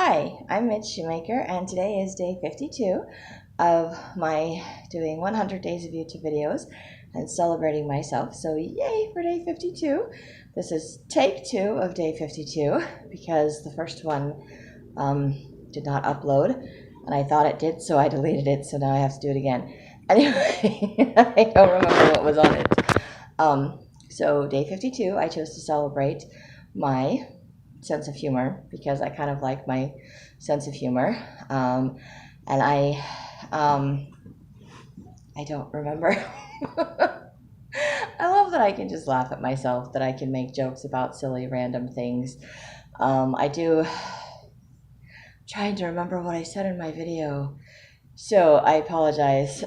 Hi, I'm Mitch Shoemaker, and today is day 52 of my doing 100 days of YouTube videos and celebrating myself. So, yay for day 52. This is take 2 of day 52 because the first one did not upload, and I thought it did, so I deleted it, so now I have to do it again. Anyway, I don't remember what was on it. So, day 52, I chose to celebrate my sense of humor because I kind of like my sense of humor. And I don't remember. I love that I can just laugh at myself, that I can make jokes about silly random things. I do trying to remember what I said in my video. So I apologize.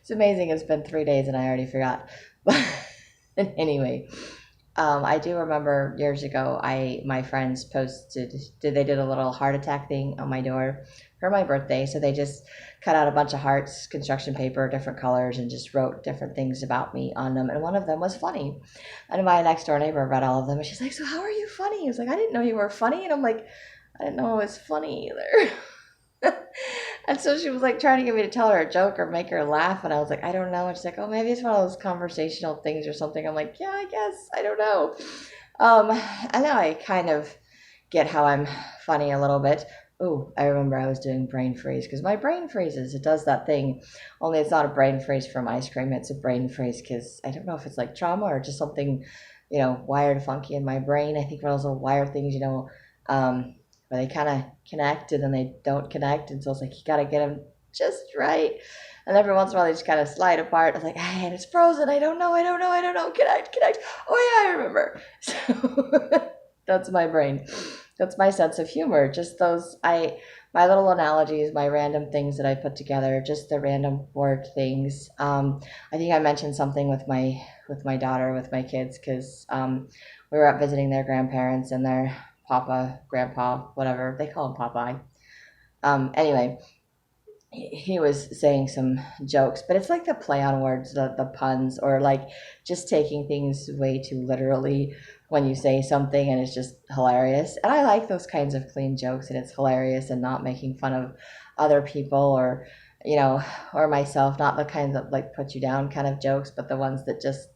It's amazing. It's been 3 days and I already forgot. But anyway, I do remember years ago, my friends they did a little heart attack thing on my door for my birthday. So they just cut out a bunch of hearts, construction paper, different colors, and just wrote different things about me on them. And one of them was funny. And my next door neighbor read all of them, and she's like, "So how are you funny?" I was like, "I didn't know you were funny," and I'm like, "I didn't know it was funny either." And so she was like trying to get me to tell her a joke or make her laugh. And I was like, "I don't know." And she's like, "Oh, maybe it's one of those conversational things or something." I'm like, "Yeah, I guess. I don't know." And now I kind of get how I'm funny a little bit. Oh, I remember I was doing brain freeze because my brain freezes. It does that thing. Only it's not a brain freeze from ice cream. It's a brain freeze because I don't know if it's like trauma or just something, wired funky in my brain. I think one of those little wire things, where they kind of connect and then they don't connect. And so it's like, you got to get them just right. And every once in a while, they just kind of slide apart. I was like, "Hey, and it's frozen. I don't know. Connect. Oh, yeah, I remember." So that's my brain. That's my sense of humor. Just my little analogies, my random things that I put together, just the random word things. I think I mentioned something with my daughter, with my kids, because we were out visiting their grandparents and their papa, grandpa, whatever they call him, Popeye. Anyway, he was saying some jokes, but it's like the play on words, the puns, or like just taking things way too literally when you say something and it's just hilarious. And I like those kinds of clean jokes and it's hilarious and not making fun of other people or, or myself, not the kinds that like put you down kind of jokes, but the ones that just,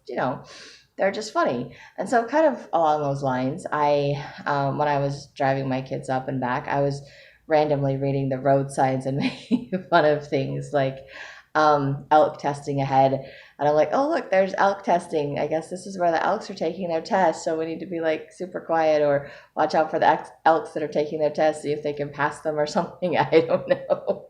they're just funny. And so kind of along those lines, when I was driving my kids up and back, I was randomly reading the road signs and making fun of things like elk testing ahead. And I'm like, "Oh, look, there's elk testing. I guess this is where the elks are taking their test. So we need to be like super quiet or watch out for the elks that are taking their test, see if they can pass them or something." I don't know.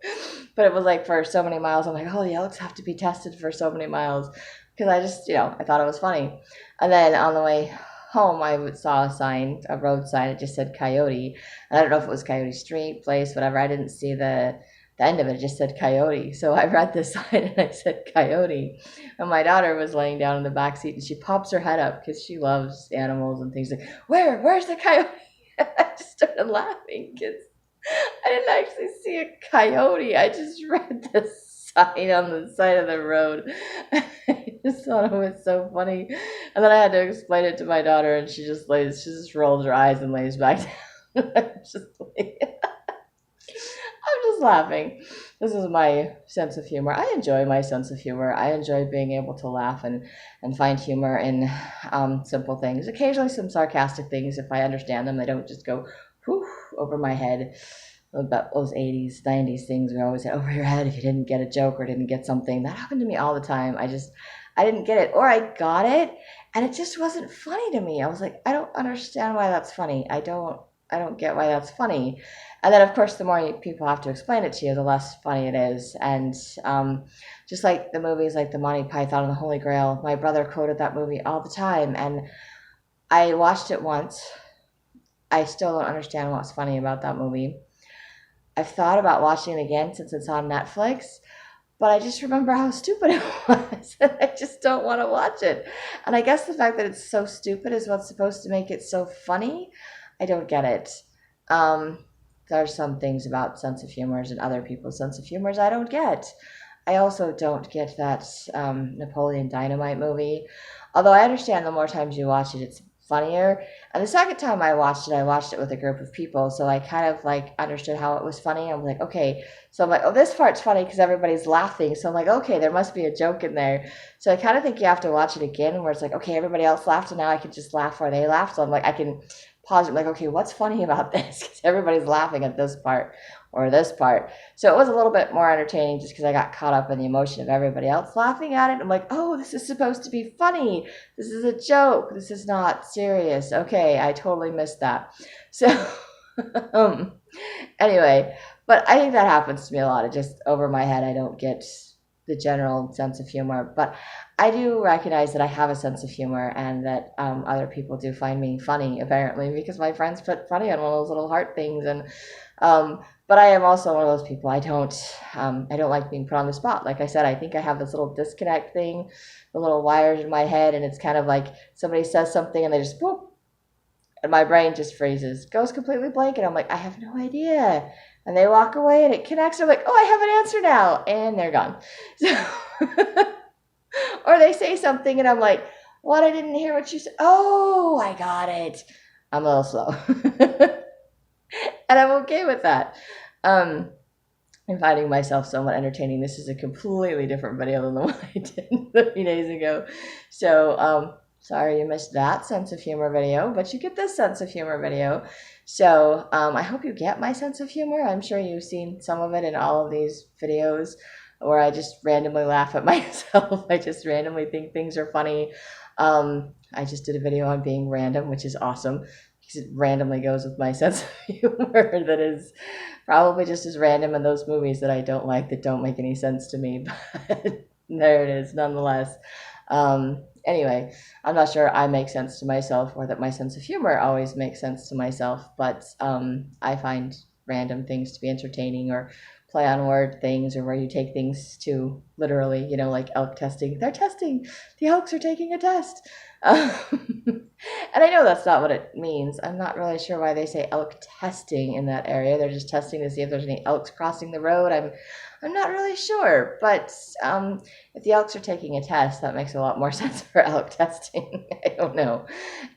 But it was like for so many miles, I'm like, "Oh, the elks have to be tested for so many miles." Because I just, I thought it was funny. And then on the way home, I saw a road sign. It just said Coyote. And I don't know if it was Coyote Street, place, whatever. I didn't see the end of it. It just said Coyote. So I read the sign and I said Coyote. And my daughter was laying down in the back seat and she pops her head up because she loves animals and things. Like, Where's the coyote? I just started laughing because I didn't actually see a coyote. I just read the sign on the side of the road. I just thought it was so funny. And then I had to explain it to my daughter and she just rolls her eyes and lays back down. I'm just laughing. This is my sense of humor. I enjoy my sense of humor. I enjoy being able to laugh and find humor in simple things. Occasionally some sarcastic things if I understand them. They don't just go poof over my head. About those 80s, 90s things we always say over your head if you didn't get a joke or didn't get something. That happened to me all the time. I didn't get it, or I got it and it just wasn't funny to me. I was like, I don't understand why that's funny. I don't get why that's funny. And then of course the more people have to explain it to you, the less funny it is. And just like the movies like the Monty Python and the Holy Grail, my brother quoted that movie all the time and I watched it once. I still don't understand what's funny about that movie. I've thought about watching it again since it's on Netflix, but I just remember how stupid it was. And I just don't want to watch it. And I guess the fact that it's so stupid is what's supposed to make it so funny. I don't get it. There are some things about sense of humors and other people's sense of humors I don't get. I also don't get that Napoleon Dynamite movie. Although I understand the more times you watch it, it's funnier. And the second time I watched it with a group of people. So I kind of like understood how it was funny. I'm like, okay. So I'm like, oh, this part's funny because everybody's laughing. So I'm like, okay, there must be a joke in there. So I kind of think you have to watch it again where it's like, okay, everybody else laughed and now I can just laugh where they laughed. So I'm like, I can pause it, like, okay, what's funny about this? Because everybody's laughing at this part or this part. So it was a little bit more entertaining just because I got caught up in the emotion of everybody else laughing at it. I'm like, oh, this is supposed to be funny. This is a joke. This is not serious. Okay, I totally missed that. So um, anyway, but I think that happens to me a lot. It just over my head, I don't get the general sense of humor. But I do recognize that I have a sense of humor and that other people do find me funny, apparently, because my friends put funny on one of those little heart things. And but I am also one of those people. I don't like being put on the spot. Like I said, I think I have this little disconnect thing, the little wires in my head, and it's kind of like somebody says something and they just whoop, and my brain just freezes, goes completely blank, and I'm like, I have no idea. And they walk away and it connects. I'm like, oh, I have an answer now, and they're gone. So, or they say something and I'm like, what? I didn't hear what you said. Oh, I got it. I'm a little slow. And I'm okay with that. I'm finding myself somewhat entertaining. This is a completely different video than the one I did a few days ago. So, sorry you missed that sense of humor video, but you get this sense of humor video. So, I hope you get my sense of humor. I'm sure you've seen some of it in all of these videos where I just randomly laugh at myself. I just randomly think things are funny. I just did a video on being random, which is awesome because it randomly goes with my sense of humor that is probably just as random in those movies that I don't like, that don't make any sense to me. But there it is, nonetheless. Anyway, I'm not sure I make sense to myself or that my sense of humor always makes sense to myself, but I find random things to be entertaining, or play on word things, or where you take things to literally, like elk testing. They're testing. The elks are taking a test. And I know that's not what it means. I'm not really sure why they say elk testing in that area. They're just testing to see if there's any elks crossing the road. I'm not really sure, but if the elks are taking a test, that makes a lot more sense for elk testing. I don't know.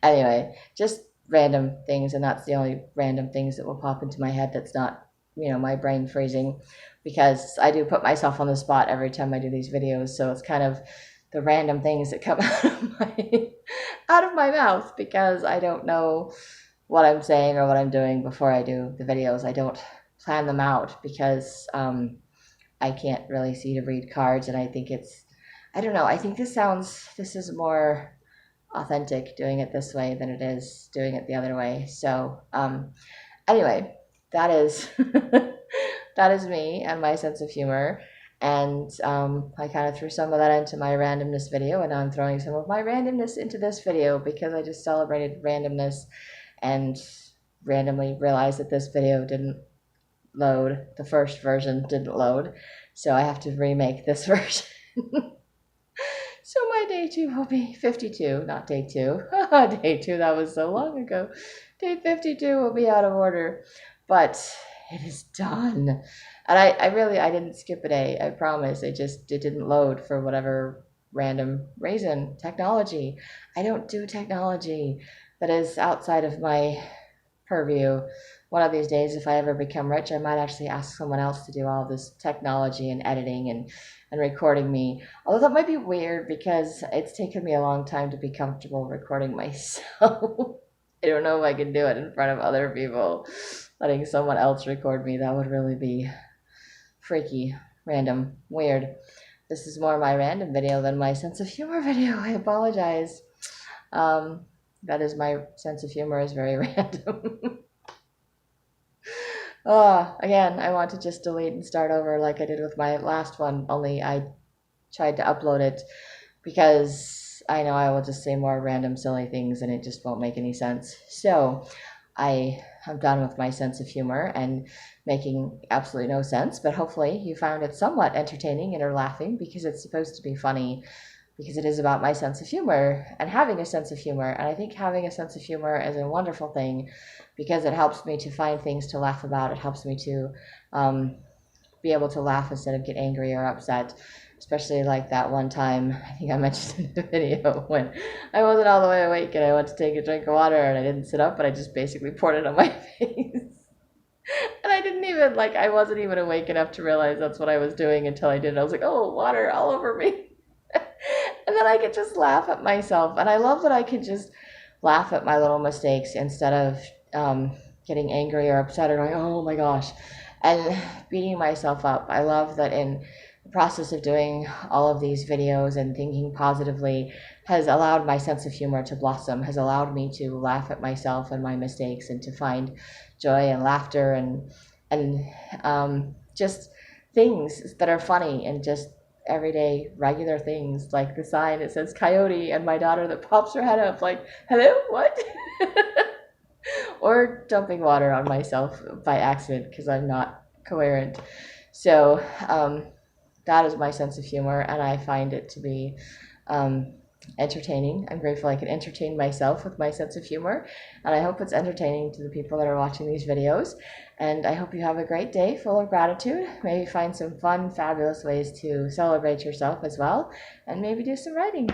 Anyway, just random things, and that's the only random things that will pop into my head that's not, my brain freezing, because I do put myself on the spot every time I do these videos. So it's kind of the random things that come out of my mouth because I don't know what I'm saying or what I'm doing before I do the videos. I don't plan them out because I can't really see to read cards, and I think I don't know, I think this is more authentic doing it this way than it is doing it the other way. So anyway, that is that is me and my sense of humor. And I kind of threw some of that into my randomness video, and now I'm throwing some of my randomness into this video because I just celebrated randomness and randomly realized that this video didn't load. The first version didn't load, so I have to remake this version. So my day 2 will be 52, not day 2. Day 2, that was so long ago. Day 52 will be out of order, but it is done. And I didn't skip a day, I promise. It didn't load for whatever random reason. Technology. I don't do technology. That is outside of my purview. One of these days, if I ever become rich, I might actually ask someone else to do all this technology and editing and recording me. Although that might be weird because it's taken me a long time to be comfortable recording myself. I don't know if I can do it in front of other people. Letting someone else record me, that would really be freaky, random, weird. This is more my random video than my sense of humor video. I apologize. That is, my sense of humor is very random. Again, I want to just delete and start over like I did with my last one, only I tried to upload it because I know I will just say more random silly things and it just won't make any sense. So I am done with my sense of humor and making absolutely no sense, but hopefully you found it somewhat entertaining and are laughing because it's supposed to be funny, because it is about my sense of humor and having a sense of humor. And I think having a sense of humor is a wonderful thing because it helps me to find things to laugh about. It helps me to be able to laugh instead of get angry or upset. especially like that one time, I think I mentioned in the video, when I wasn't all the way awake and I went to take a drink of water and I didn't sit up, but I just basically poured it on my face. And I didn't even, like, I wasn't even awake enough to realize that's what I was doing until I did it. I was like, oh, water all over me. And then I could just laugh at myself. And I love that I could just laugh at my little mistakes instead of getting angry or upset or going, oh my gosh, and beating myself up. I love that in the process of doing all of these videos and thinking positively has allowed my sense of humor to blossom, has allowed me to laugh at myself and my mistakes and to find joy and laughter and just things that are funny and just everyday regular things, like the sign that says coyote and my daughter that pops her head up like, hello, what? Or dumping water on myself by accident because I'm not coherent. So that is my sense of humor, and I find it to be entertaining. I'm grateful I can entertain myself with my sense of humor, and I hope it's entertaining to the people that are watching these videos. And I hope you have a great day full of gratitude. Maybe find some fun, fabulous ways to celebrate yourself as well, and maybe do some writing.